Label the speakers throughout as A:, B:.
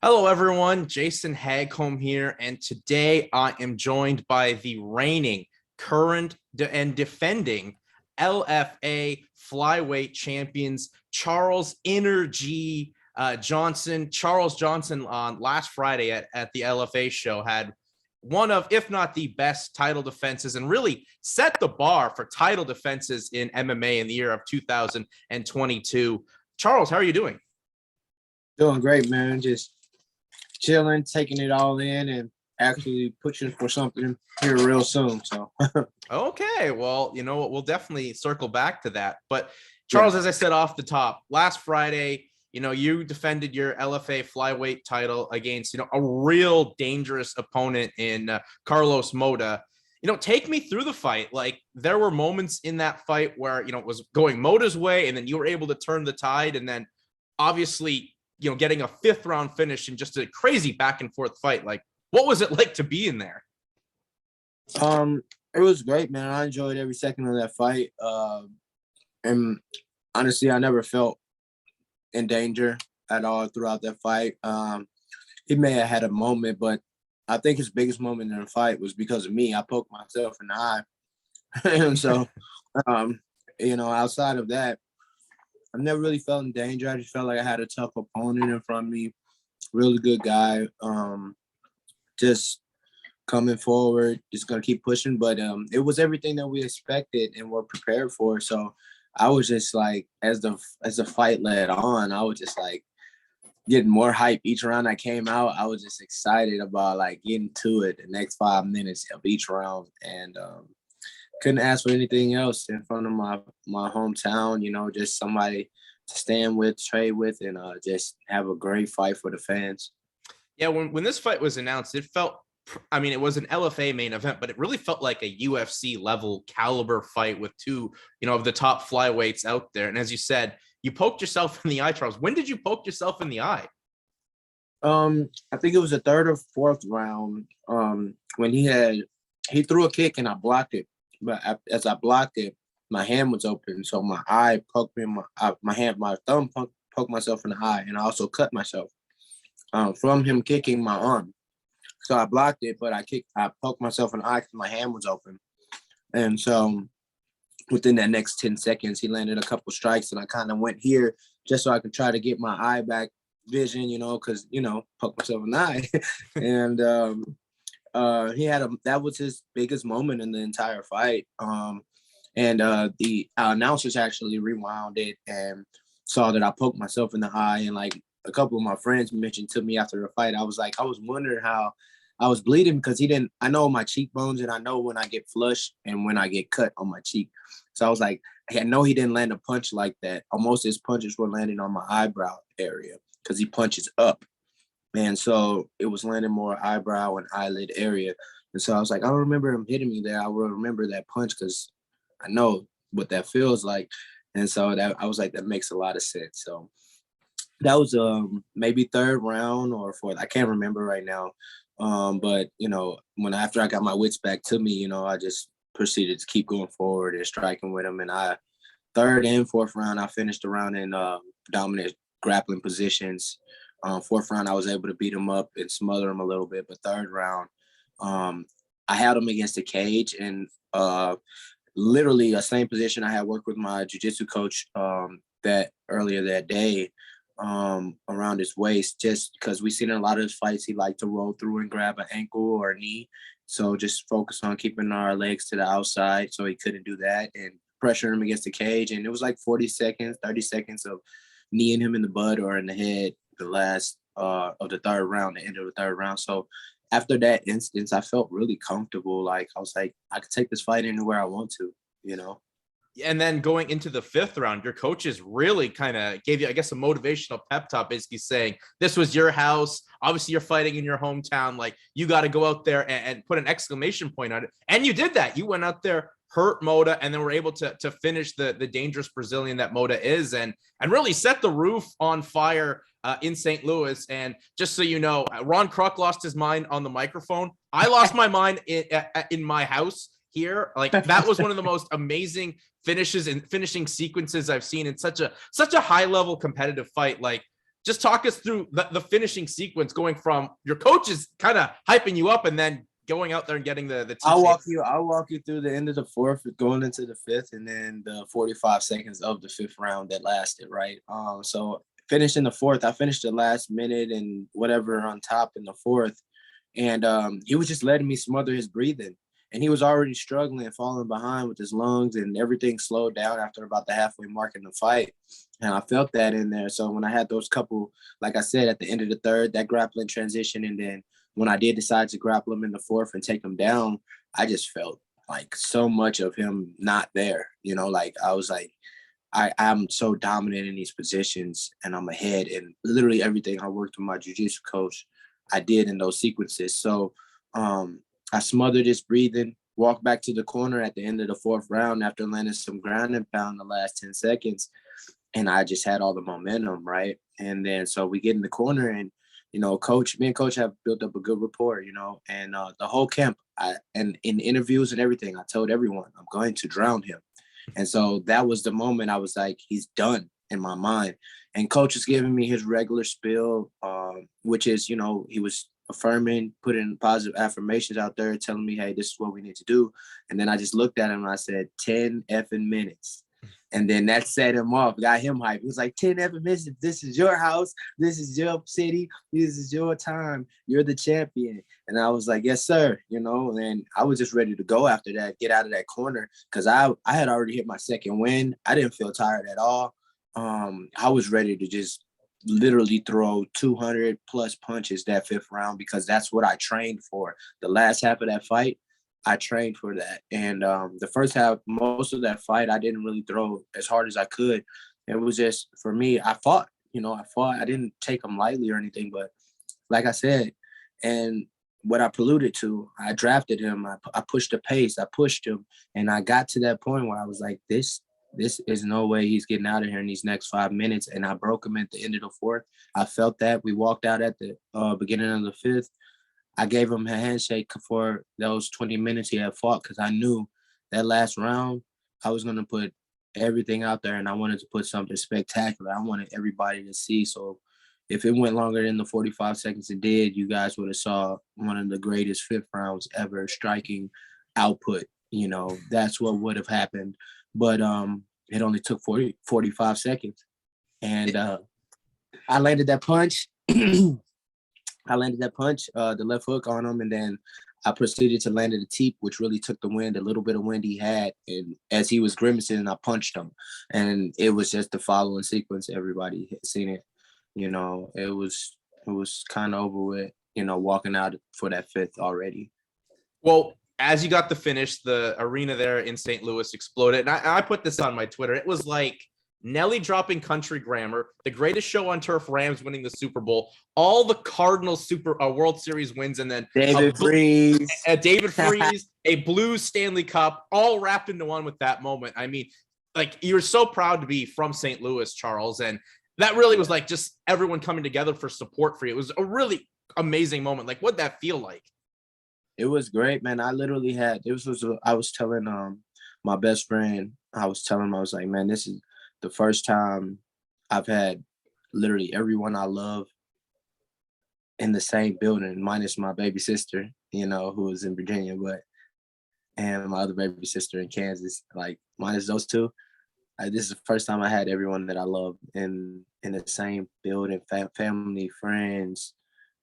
A: Hello, everyone. Jason Hagholm here, and today I am joined by the reigning, current, and defending LFA Flyweight champions, Charles Energy Johnson. Charles Johnson on last Friday at the LFA show had one of, if not the best title defenses, and really set the bar for title defenses in MMA in the year of 2022. Charles, how are you doing?
B: Doing great, man. Just chilling, taking it all in, and actually pushing for something here real soon. So,
A: Okay, well, you know what? We'll definitely circle back to that. But
B: yeah.
A: Charles, as I said off the top, last Friday, you defended your LFA flyweight title against, a real dangerous opponent in Carlos Moda. Take me through the fight. Like, there were moments in that fight where, it was going Moda's way, and then you were able to turn the tide, and then obviously, getting a fifth round finish in just a crazy back and forth fight. Like, what was it like to be in there?
B: It was great, man. I enjoyed every second of that fight. And honestly, I never felt in danger at all throughout that fight. He may have had a moment, but I think his biggest moment in the fight was because of me. I poked myself in the eye. And so, outside of that, I've never really felt in danger. I just felt like I had a tough opponent in front of me, really good guy. Just coming forward, just gonna keep pushing. But it was everything that we expected and were prepared for. So I was just like, as the fight led on, I was just like getting more hype each round I came out. I was just excited about like getting to it the next 5 minutes of each round, and couldn't ask for anything else in front of my hometown. Just somebody to stand with, trade with, and just have a great fight for the fans.
A: Yeah, when this fight was announced, it felt, I mean, it was an LFA main event, but it really felt like a UFC level caliber fight with two, of the top flyweights out there. And as you said, you poked yourself in the eye, Charles. When did you poke yourself in the eye?
B: I think it was the third or fourth round. When he threw a kick and I blocked it, but as I blocked it, my hand was open, so my eye poked me in my thumb poked myself in the eye, and I also cut myself from him kicking my arm. So I blocked it, but I poked myself in the eye because my hand was open. And so within that next 10 seconds, he landed a couple strikes, and I kind of went here just so I could try to get my eye back vision, because, poke myself in the eye. And that was his biggest moment in the entire fight. And the announcers actually rewound it and saw that I poked myself in the eye, and like a couple of my friends mentioned to me after the fight, I was wondering how I was bleeding because I know my cheekbones, and I know when I get flushed and when I get cut on my cheek. So I was like, I know he didn't land a punch like that. Almost his punches were landing on my eyebrow area because he punches up. And so it was landing more eyebrow and eyelid area. And so I was like, I don't remember him hitting me there. I will remember that punch because I know what that feels like. And so I was like, that makes a lot of sense. So that was maybe third round or fourth. I can't remember right now. But after I got my wits back to me, I just proceeded to keep going forward and striking with him. And third and fourth round, I finished the round in dominant grappling positions. Fourth round, I was able to beat him up and smother him a little bit. But third round, I had him against the cage, and literally the same position I had worked with my jiu-jitsu coach that earlier that day. Around his waist, just because we seen in a lot of his fights, he liked to roll through and grab an ankle or a knee. So just focus on keeping our legs to the outside, so he couldn't do that, and pressure him against the cage. And it was like 30 seconds of kneeing him in the butt or in the head, the last of the third round, the end of the third round. So after that instance, I felt really comfortable. Like, I was like, I could take this fight anywhere I want to,
A: And then going into the fifth round, your coaches really kind of gave you, I guess, a motivational pep talk, basically saying, this was your house. Obviously, you're fighting in your hometown. Like, you got to go out there and put an exclamation point on it. And you did that. You went out there, hurt Moda, and then were able to finish the dangerous Brazilian that Moda is, and really set the roof on fire in St. Louis. And just so you know, Ron Kruk lost his mind on the microphone. I lost my mind in my house here. Like, that was one of the most amazing finishes and finishing sequences I've seen in such a high level competitive fight. Like, just talk us through the finishing sequence, going from your coach is kind of hyping you up and then going out there and getting the
B: I'll walk you through the end of the fourth, going into the fifth, and then the 45 seconds of the fifth round that lasted, right? So finishing the fourth, I finished the last minute and whatever on top in the fourth. And he was just letting me smother his breathing. And he was already struggling, falling behind with his lungs, and everything slowed down after about the halfway mark in the fight. And I felt that in there. So when I had those couple, like I said, at the end of the third, that grappling transition, and then when I did decide to grapple him in the fourth and take him down, I just felt like so much of him not there. Like I was like, I'm so dominant in these positions and I'm ahead. And literally everything I worked with my jiu-jitsu coach, I did in those sequences. So I smothered his breathing, walked back to the corner at the end of the fourth round after landing some ground and pound the last 10 seconds. And I just had all the momentum, right? And then so we get in the corner and, me and coach have built up a good rapport, and the whole camp, and in interviews and everything, I told everyone I'm going to drown him. And so that was the moment I was like, he's done in my mind. And coach is giving me his regular spiel, which is, he was affirming, putting positive affirmations out there, telling me, hey, this is what we need to do. And then I just looked at him and I said, 10 effing minutes. And then that set him off, got him hyped. He was like, 10 effing minutes. This is your house. This is your city. This is your time. You're the champion. And I was like, yes, sir. And I was just ready to go after that, get out of that corner. Because I had already hit my second win. I didn't feel tired at all. I was ready to just literally throw 200 plus punches that fifth round, because that's what I trained for. The last half of that fight, I trained for that. And the first half, most of that fight, I didn't really throw as hard as I could. It was just, for me, I fought. I didn't take them lightly or anything, but like I said, and what I preluded to, I drafted him. I pushed the pace. I pushed him. And I got to that point where I was like, this is no way he's getting out of here in these next 5 minutes. And I broke him at the end of the fourth. I felt that. We walked out at the beginning of the fifth. I gave him a handshake for those 20 minutes he had fought, because I knew that last round I was going to put everything out there, and I wanted to put something spectacular. I wanted everybody to see. So if it went longer than the 45 seconds it did, you guys would have saw one of the greatest fifth rounds ever striking output. That's what would have happened. But it only took 45 seconds. And I landed that punch. The left hook on him, and then I proceeded to land the teep, which really took the wind, a little bit of wind he had. And as he was grimacing, I punched him. And it was just the following sequence. Everybody had seen it. It was kind of over with, walking out for that fifth already.
A: Well, as you got the finish, the arena there in St. Louis exploded. And I put this on my Twitter. It was like Nelly dropping Country Grammar, the greatest show on turf, Rams winning the Super Bowl, all the Cardinals World Series wins, and then
B: David Freese,
A: a blue Stanley Cup, all wrapped into one with that moment. I mean, like, you were so proud to be from St. Louis, Charles, and that really was like just everyone coming together for support for you. It was a really amazing moment. Like, what'd that feel like?
B: It was great, man. I literally had, I was telling my best friend, I was like, man, this is the first time I've had literally everyone I love in the same building, minus my baby sister, who was in Virginia, and my other baby sister in Kansas, like minus those two. This is the first time I had everyone that I love in the same building, family, friends,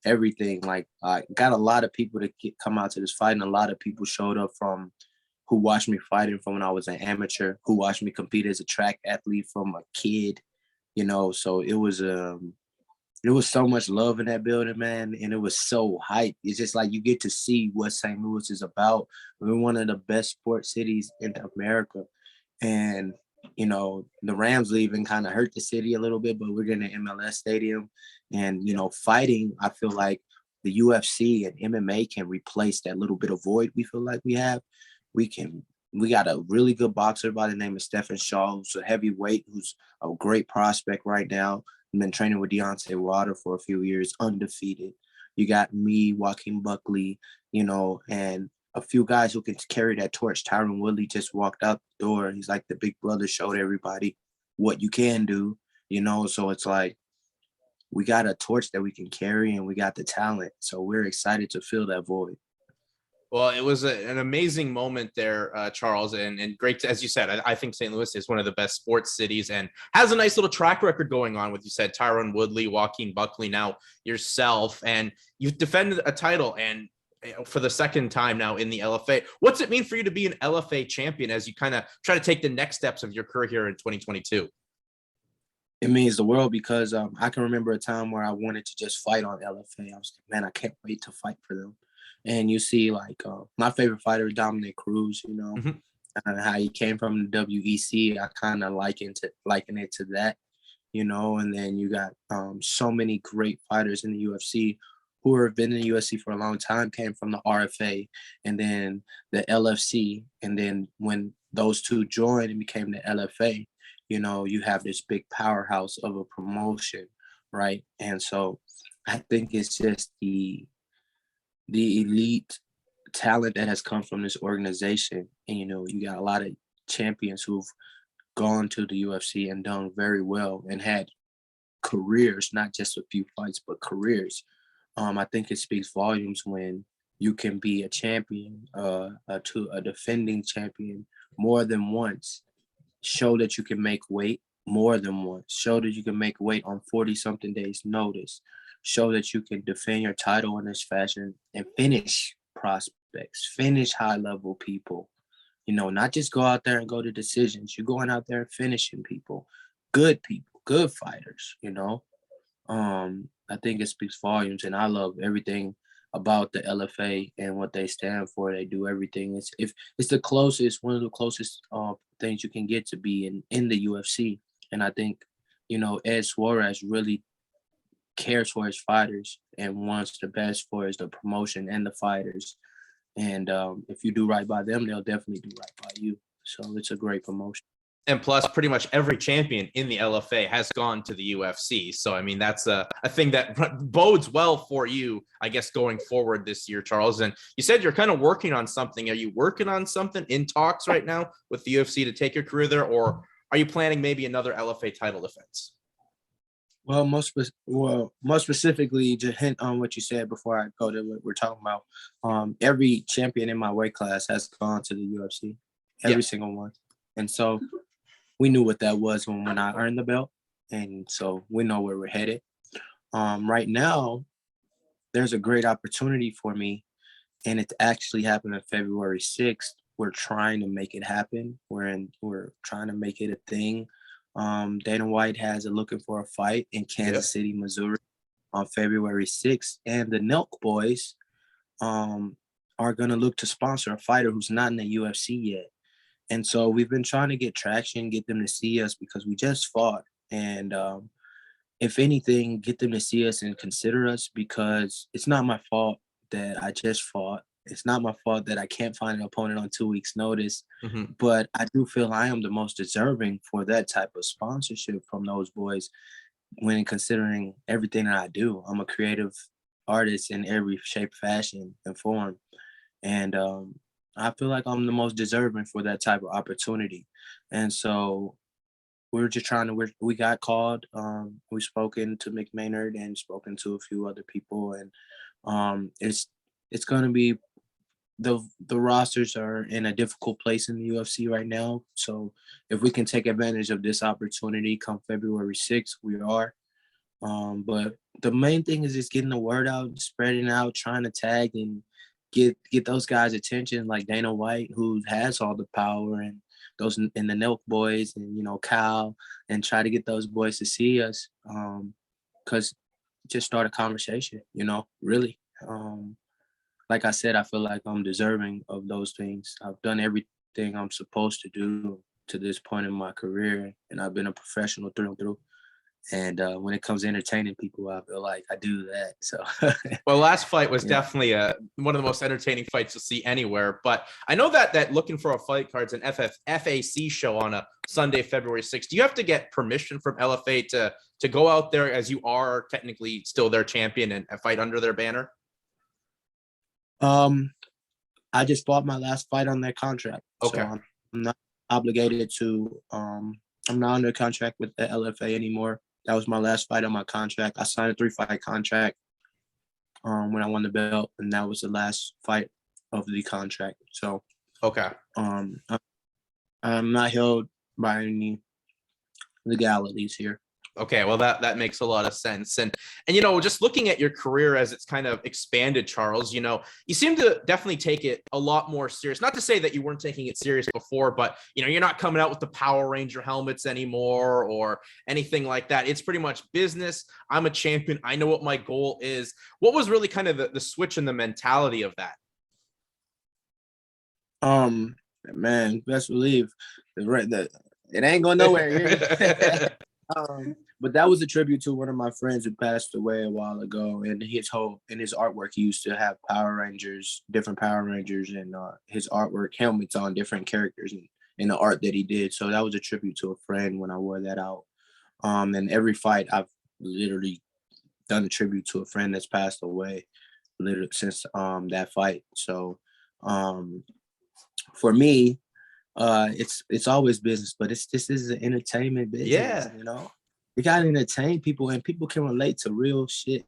B: everything. Like, I got a lot of people to come out to this fight, and a lot of people showed up who watched me fighting from when I was an amateur, who watched me compete as a track athlete from a kid, so it was so much love in that building, man. And it was so hype. It's just like, you get to see what St. Louis is about. We're one of the best sports cities in America. And, the Rams leaving kind of hurt the city a little bit, but we're getting an MLS stadium. And, fighting, I feel like the UFC and MMA can replace that little bit of void we feel like we have. We got a really good boxer by the name of Stephen Shaw, who's a heavyweight, who's a great prospect right now. I've been training with Deontay Wilder for a few years, undefeated. You got me, Joaquin Buckley, and a few guys who can carry that torch. Tyron Woodley just walked out the door. He's like the big brother, showed everybody what you can do, so it's like, we got a torch that we can carry, and we got the talent. So we're excited to fill that void.
A: Well, it was an amazing moment there, Charles, and great to, as you said, I think St. Louis is one of the best sports cities and has a nice little track record going on with, you said, Tyron Woodley, Joaquin Buckley, now yourself, and you've defended a title and for the second time now in the LFA. What's it mean for you to be an LFA champion as you kind of try to take the next steps of your career here in 2022?
B: It means the world because I can remember a time where I wanted to just fight on LFA. I was like, man, I can't wait to fight for them. And you see, like, my favorite fighter, Dominic Cruz, you know, how he came from the WEC. I kind of liken it to that, you know. And then you got so many great fighters in the UFC who have been in the UFC for a long time, came from the RFA and then the LFC. And then when those two joined and became the LFA, you know, you have this big powerhouse of a promotion, right? And so I think it's just the elite talent that has come from this organization. And, you know, you got a lot of champions who've gone to the UFC and done very well and had careers, not just a few fights, but careers. I think it speaks volumes when you can be a champion, a defending champion more than once, show that you can make weight more than once, show that you can make weight on 40-something days notice, show that you can defend your title in this fashion and finish prospects, finish high-level people, you know, not just go out there and go to decisions. You're going out there and finishing people, good fighters, you know. I think it speaks volumes, and I love everything about the LFA and what they stand for. They do everything. It's the closest, one of the closest things you can get to be in the UFC. And I think, you know, Ed Suarez really cares for his fighters and wants the best for the promotion and the fighters. And if you do right by them, they'll definitely do right by you. So it's a great promotion.
A: And plus, pretty much every champion in the LFA has gone to the UFC. So, I mean, that's a thing that bodes well for you, I guess, going forward this year, Charles. And you said you're kind of working on something. Are you working on something in talks right now with the UFC to take your career there? Or are you planning maybe another LFA title defense?
B: Well, most specifically, to hint on what you said before I go to what we're talking about, every champion in my weight class has gone to the UFC, every single one. And so we knew what that was when I earned the belt. And so we know where we're headed. Right now, there's a great opportunity for me, and it's actually happening February 6th. We're trying to make it happen. We're trying to make it a thing. Dana White has a looking for a fight in Kansas City, Missouri on February 6th. And the Nelk boys are going to look to sponsor a fighter who's not in the UFC yet. And so we've been trying to get traction, get them to see us because we just fought. And if anything, get them to see us and consider us because it's not my fault that I just fought. It's not my fault that I can't find an opponent on 2 weeks' notice. But I do feel I am the most deserving for that type of sponsorship from those boys when considering everything that I do. I'm a creative artist in every shape, fashion, and form. And I feel like I'm the most deserving for that type of opportunity. And so we're just trying to, we got called, we've spoken to Mick Maynard and spoken to a few other people. And it's going to be, the rosters are in a difficult place in the UFC right now. So if we can take advantage of this opportunity come February 6th, we are. But the main thing is just getting the word out, spreading out, trying to tag and get those guys' attention, like Dana White, who has all the power, and those and the Nelk boys, and, you know, Kyle, and try to get those boys to see us, because just start a conversation, you know, really. Like I said, I feel like I'm deserving of those things. I've done everything I'm supposed to do to this point in my career, and I've been a professional through and through. And when it comes to entertaining people, I feel like I do that. So,
A: well, last fight was definitely one of the most entertaining fights you'll see anywhere. But I know that looking for a fight card's an FAC show on a Sunday, February 6th. Do you have to get permission from LFA to go out there, as you are technically still their champion, and fight under their banner?
B: I just fought my last fight on their contract.
A: Okay.
B: So I'm not obligated to. I'm not under contract with the LFA anymore. That was my last fight on my contract. I signed a 3-fight contract when I won the belt, and that was the last fight of the contract. So
A: Okay.
B: I'm not held by any legalities here.
A: Okay, well that makes a lot of sense. And you know, just looking at your career as it's kind of expanded, Charles, you know, you seem to definitely take it a lot more serious. Not to say that you weren't taking it serious before, but you know, you're not coming out with the Power Ranger helmets anymore or anything like that. It's pretty much business. I'm a champion. I know what my goal is. What was really kind of the switch in the mentality of that?
B: Man, best believe that it ain't going nowhere. But that was a tribute to one of my friends who passed away a while ago, and his artwork, he used to have Power Rangers, different Power Rangers, and his artwork helmets on different characters in the art that he did. So that was a tribute to a friend when I wore that out. And every fight I've literally done a tribute to a friend that's passed away literally since that fight. So for me, it's always business, but this is an entertainment business.
A: Yeah.
B: You know, you gotta entertain people, and people can relate to real shit.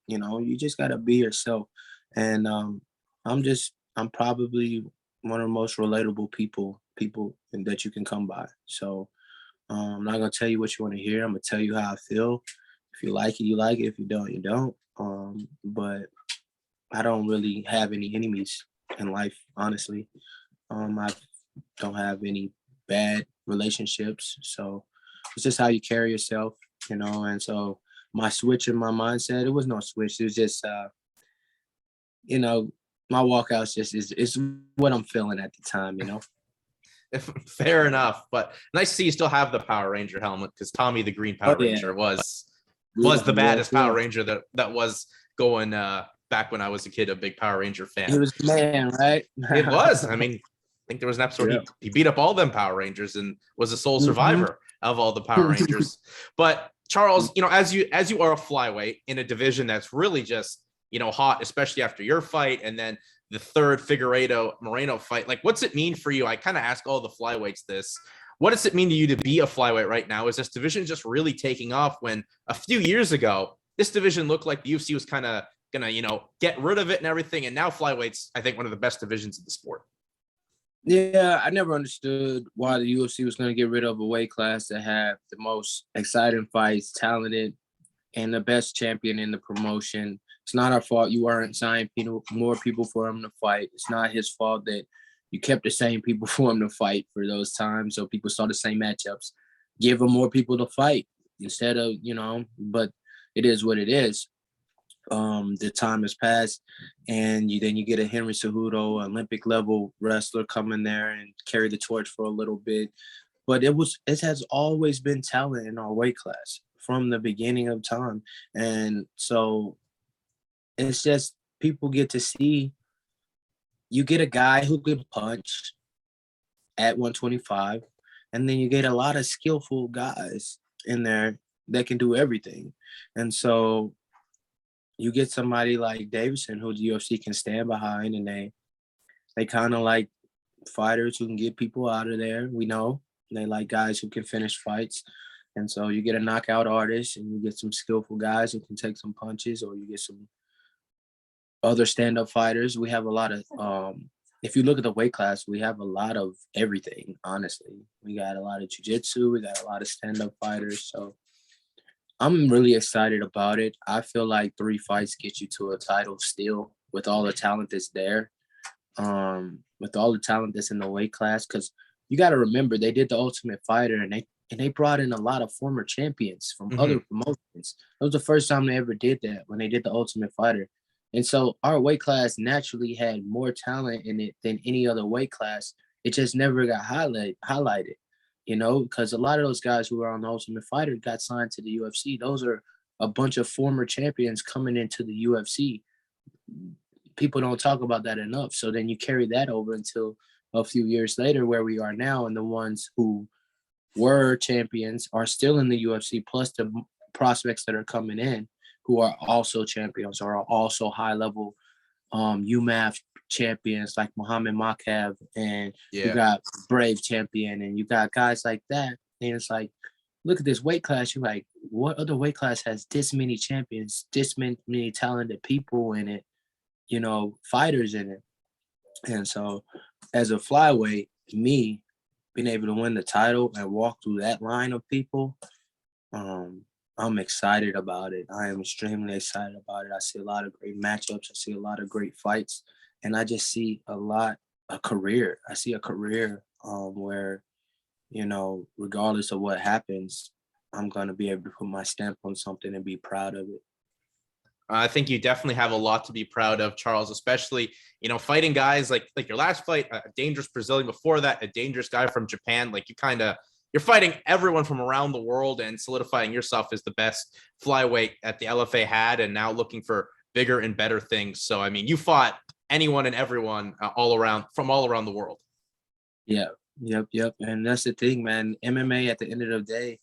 B: You know, you just gotta be yourself. And I'm probably one of the most relatable people that you can come by. So I'm not gonna tell you what you want to hear. I'm gonna tell you how I feel. If you like it, you like it. If you don't, you don't. But I don't really have any enemies in life, honestly. I don't have any bad relationships. So it's just how you carry yourself, you know. And so my switch in my mindset, it was no switch. It was just, you know, my walkouts just is what I'm feeling at the time, you know.
A: Fair enough, but nice to see you still have the Power Ranger helmet, because Tommy the Green Power Ranger was the baddest Power Ranger that was going back when I was a kid, a big Power Ranger fan.
B: He was the man, right?
A: It was. I mean, I think there was an episode he beat up all them Power Rangers and was the sole survivor of all the Power Rangers. But Charles, you know, as you are a flyweight in a division that's really just, you know, hot, especially after your fight, and then the third Figueiredo Moreno fight, like, what's it mean for you? I kind of ask all the flyweights this. What does it mean to you to be a flyweight right now? Is this division just really taking off, when a few years ago, this division looked like the UFC was kind of going to, you know, get rid of it and everything. And now flyweight's, I think, one of the best divisions of the sport.
B: Yeah, I never understood why the UFC was going to get rid of a weight class that had the most exciting fights, talented, and the best champion in the promotion. It's not our fault you weren't signing more people for him to fight. It's not his fault that you kept the same people for him to fight for those times, so people saw the same matchups. Give him more people to fight instead of, you know, but it is what it is. The time has passed, and then you get a Henry Cejudo, Olympic level wrestler, come in there and carry the torch for a little bit. But it has always been talent in our weight class from the beginning of time. And so it's just people get to see, you get a guy who can punch at 125, and then you get a lot of skillful guys in there that can do everything. And so you get somebody like Davison, who the UFC can stand behind, and they kind of like fighters who can get people out of there. We know they like guys who can finish fights. And so you get a knockout artist, and you get some skillful guys who can take some punches, or you get some other stand-up fighters. We have a lot of, if you look at the weight class, we have a lot of everything, honestly. We got a lot of jiu-jitsu, we got a lot of stand-up fighters. So I'm really excited about it. I feel like 3 fights get you to a title still, with all the talent that's there, with all the talent that's in the weight class. Because you got to remember, they did the Ultimate Fighter, and they brought in a lot of former champions from other promotions. It was the first time they ever did that, when they did the Ultimate Fighter. And so our weight class naturally had more talent in it than any other weight class. It just never got highlighted, you know, because a lot of those guys who were on the Ultimate Fighter got signed to the UFC. Those are a bunch of former champions coming into the UFC. People don't talk about that enough. So then you carry that over until a few years later, where we are now, and the ones who were champions are still in the UFC, plus the prospects that are coming in who are also champions, or are also high-level UMAF champions, like Muhammad Makav, and you got Brave champion, and you got guys like that. And it's like, look at this weight class. You're like, what other weight class has this many champions, this many talented people in it, fighters in it? And so as a flyweight, me being able to win the title and walk through that line of people, I'm excited about it. I am extremely excited about it. I see a lot of great matchups. I see a lot of great fights. And I just see a career. I see a career where, regardless of what happens, I'm going to be able to put my stamp on something and be proud of it.
A: I think you definitely have a lot to be proud of, Charles, especially, fighting guys like your last fight, a dangerous Brazilian, before that, a dangerous guy from Japan. Like you're fighting everyone from around the world and solidifying yourself as the best flyweight at the LFA had, and now looking for bigger and better things. So, I mean, you fought anyone and everyone all around the world.
B: Yeah. Yep. And that's the thing, man. MMA at the end of the day,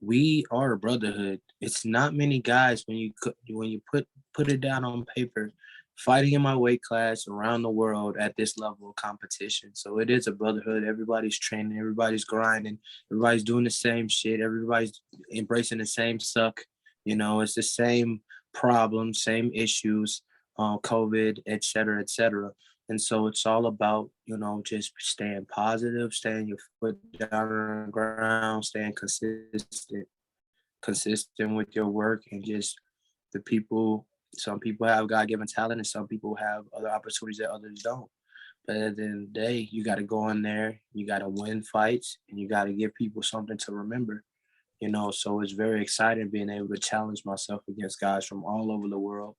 B: we are a brotherhood. It's not many guys when you put it down on paper, fighting in my weight class around the world at this level of competition. So it is a brotherhood. Everybody's training, everybody's grinding, everybody's doing the same shit, everybody's embracing the same suck. It's the same problems, same issues, COVID, et cetera, et cetera. And so it's all about, just staying positive, staying your foot down on the ground, staying consistent with your work, and just some people have God-given talent and some people have other opportunities that others don't. But at the end of the day, you got to go in there, you got to win fights, and you got to give people something to remember. So it's very exciting being able to challenge myself against guys from all over the world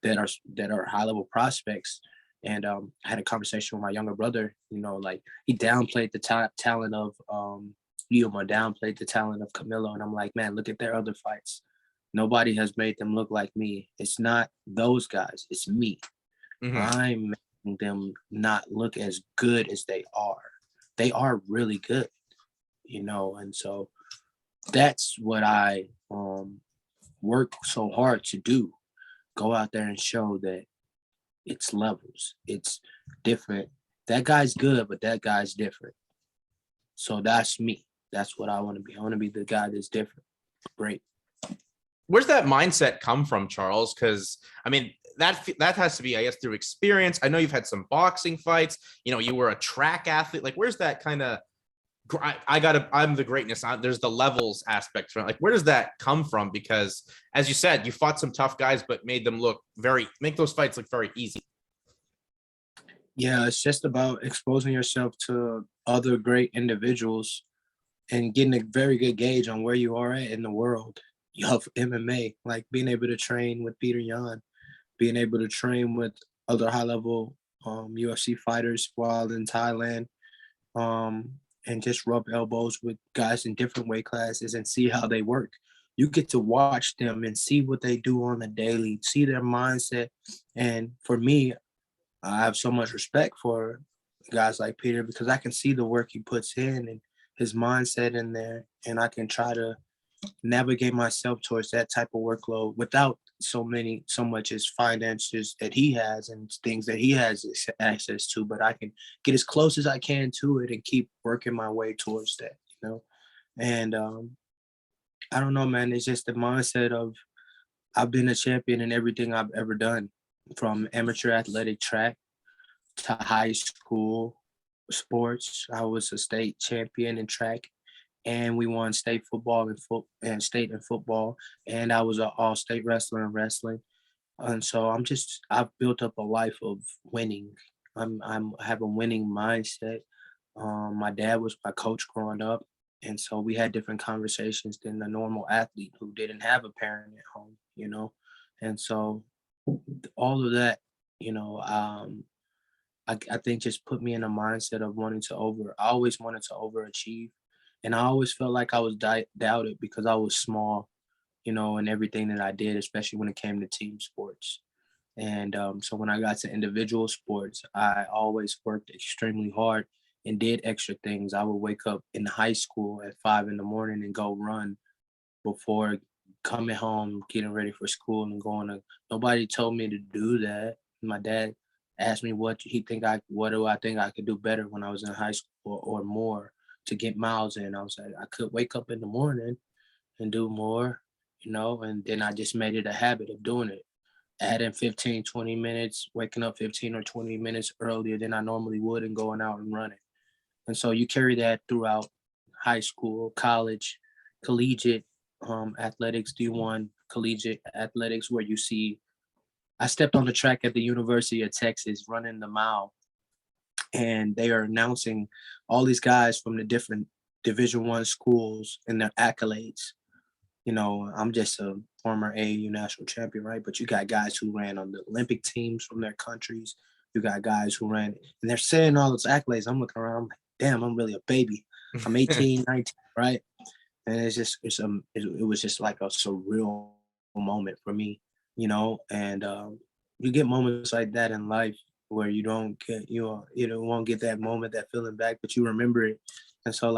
B: that are high-level prospects. And I had a conversation with my younger brother, like he downplayed the talent of Yuma, downplayed the talent of Camilo. And I'm like, man, look at their other fights. Nobody has made them look like me. It's not those guys, it's me. Mm-hmm. I'm making them not look as good as they are. They are really good, and so that's what I work so hard to do. Go out there and show that it's levels. It's different. That guy's good, but that guy's different. So that's me. That's what I want to be. I want to be the guy that's different. Great.
A: Where's that mindset come from, Charles? Because, I mean, that has to be, I guess, through experience. I know you've had some boxing fights. You were a track athlete. Like, where's that kind of, I'm the greatness. There's the levels aspect from it. Like, where does that come from? Because as you said, you fought some tough guys, but make those fights look very easy.
B: Yeah, it's just about exposing yourself to other great individuals and getting a very good gauge on where you are at in the world of MMA, like being able to train with Peter Yan, being able to train with other high-level UFC fighters while in Thailand, and just rub elbows with guys in different weight classes and see how they work. You get to watch them and see what they do on the daily, see their mindset. And for me, I have so much respect for guys like Peter because I can see the work he puts in and his mindset in there, and I can try to navigate myself towards that type of workload without so much as finances that he has and things that he has access to, but I can get as close as I can to it and keep working my way towards that, and I don't know, man, it's just the mindset of I've been a champion in everything I've ever done, from amateur athletic track to high school sports. I was a state champion in track, and we won state football and state in football, and I was an all-state wrestler in wrestling. And so I've built up a life of winning. I have a winning mindset. My dad was my coach growing up, and so we had different conversations than the normal athlete who didn't have a parent at home, and so all of that, I think just put me in a mindset of I always wanted to overachieve. And I always felt like I was doubted because I was small, in everything that I did, especially when it came to team sports. And so when I got to individual sports, I always worked extremely hard and did extra things. I would wake up in high school at 5 a.m. and go run before coming home, getting ready for school and nobody told me to do that. My dad asked me what do I think I could do better when I was in high school or more to get miles in. I was like, I could wake up in the morning and do more, and then I just made it a habit of doing it. Adding 15, 20 minutes, waking up 15 or 20 minutes earlier than I normally would and going out and running. And so you carry that throughout high school, college, collegiate athletics, D1 collegiate athletics, where you see, I stepped on the track at the University of Texas running the mile, and they are announcing all these guys from the different Division I schools and their accolades. I'm just a former AAU national champion, right? But you got guys who ran on the Olympic teams from their countries. You got guys who ran, and they're saying all those accolades. I'm looking around, I'm like, damn, I'm really a baby. I'm 18, 19, right? And it was just like a surreal moment for me, and you get moments like that in life where you don't get, you won't get that moment, that feeling back, but you remember it. And so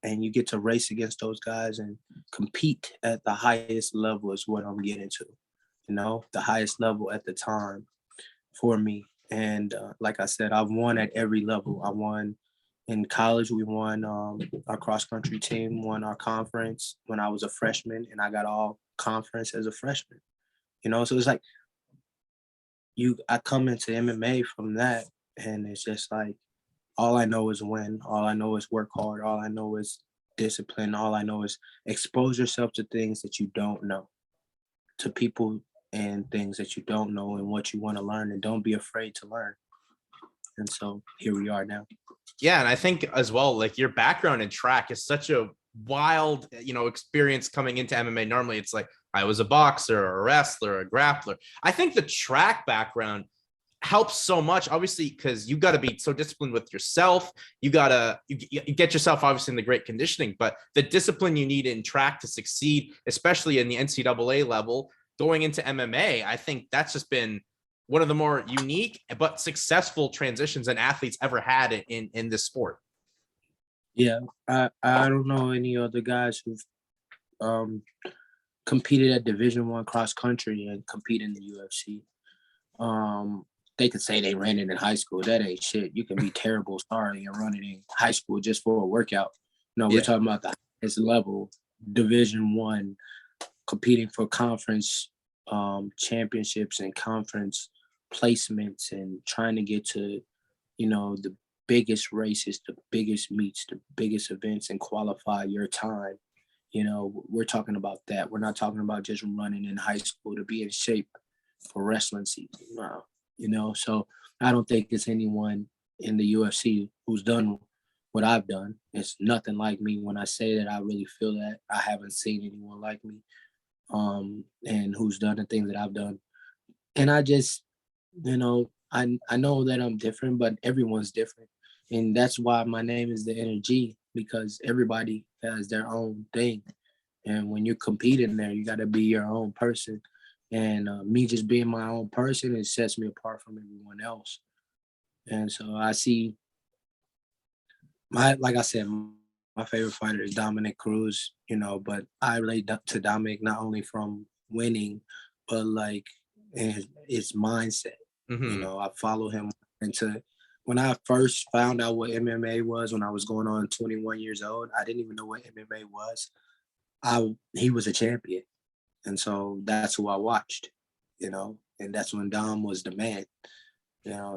B: and you get to race against those guys and compete at the highest level is what I'm getting to, the highest level at the time for me. And like I said, I've won at every level. I won in college. We won our cross-country team, won our conference when I was a freshman, and I got all conference as a freshman. So it's like I come into MMA from that, and it's just like, all I know is win. All I know is work hard. All I know is discipline. All I know is expose yourself to things that you don't know, to people and things that you don't know and what you want to learn, and don't be afraid to learn. And so here we are now.
A: Yeah. And I think as well, like your background in track is such a wild, experience coming into MMA. Normally it's like, I was a boxer, a wrestler, a grappler. I think the track background helps so much, obviously, because you got to be so disciplined with yourself. You get yourself obviously in the great conditioning, but the discipline you need in track to succeed, especially in the NCAA level, going into MMA, I think that's just been one of the more unique but successful transitions an athlete's ever had in this sport.
B: Yeah, I don't know any other guys who've competed at Division I cross country and compete in the UFC. They could say they ran it in high school. That ain't shit. You can be terrible starting and running in high school just for a workout. We're talking about the highest level, Division I, competing for conference championships and conference placements, and trying to get to, the biggest races, the biggest meets, the biggest events, and qualify your time. We're talking about that. We're not talking about just running in high school to be in shape for wrestling season. No. So I don't think it's anyone in the UFC who's done what I've done. It's nothing like me. When I say that, I really feel that. I haven't seen anyone like me, and who's done the things that I've done. And I just, I know that I'm different, but everyone's different. And that's why my name is the Energy, because everybody has their own thing. And when you're competing there, you got to be your own person. And me just being my own person, it sets me apart from everyone else. And so I see, like I said, my favorite fighter is Dominic Cruz, but I relate to Dominic not only from winning, but like his mindset.
A: Mm-hmm.
B: I follow him into, when I first found out what MMA was, when I was going on 21 years old, I didn't even know what MMA was. He was a champion. And so that's who I watched, and that's when Dom was the man,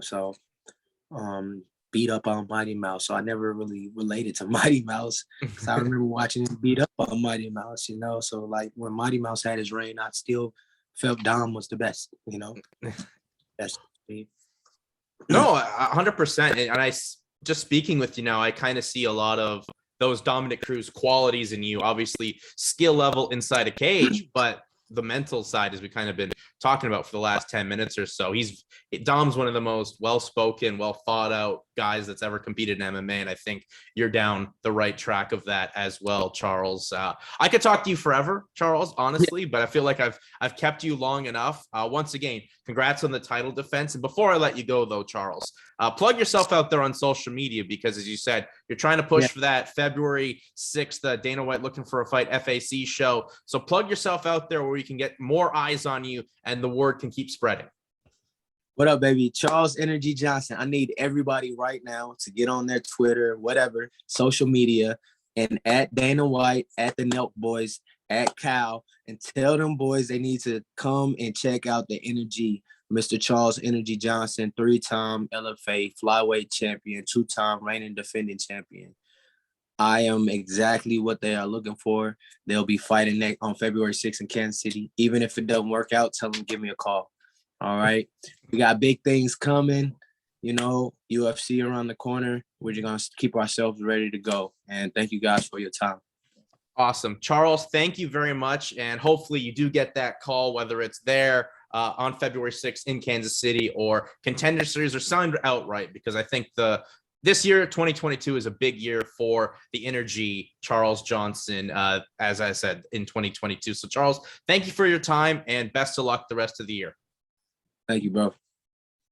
B: so beat up on Mighty Mouse. So I never really related to Mighty Mouse. So I remember watching him beat up on Mighty Mouse, so like when Mighty Mouse had his reign, I still felt Dom was the best, That's me.
A: No, 100%. And I just speaking with you now, I kind of see a lot of those Dominic Cruz qualities in you. Obviously, skill level inside a cage, but the mental side, as we kind of been talking about for the last 10 minutes or so. Dom's one of the most well-spoken, well thought out guys that's ever competed in MMA. And I think you're down the right track of that as well, Charles. I could talk to you forever, Charles, honestly, but I feel like I've kept you long enough. Once again, congrats on the title defense. And before I let you go though, Charles, plug yourself out there on social media, because as you said, you're trying to push for that February 6th, Dana White Looking for a Fight FAC show. So plug yourself out there where you can get more eyes on you and the word can keep spreading.
B: What up, baby? Charles Energy Johnson. I need everybody right now to get on their Twitter, whatever, social media, and at Dana White, at the Nelk Boys, at Cal, and tell them boys they need to come and check out the energy. Mr. Charles Energy Johnson, 3-time LFA Flyweight champion, 2-time reigning defending champion. I am exactly what they are looking for. They'll be fighting next on February 6th in Kansas City. Even if it doesn't work out, tell them, give me a call. All right. We got big things coming, you know, UFC around the corner. We're just going to keep ourselves ready to go. And thank you guys for your time.
A: Awesome. Charles, thank you very much. And hopefully you do get that call, whether it's there on February 6th in Kansas City or Contender Series or signed outright, because I think this year, 2022, is a big year for the energy Charles Johnson, as I said, in 2022. So, Charles, thank you for your time and best of luck the rest of the year.
B: Thank you, bro.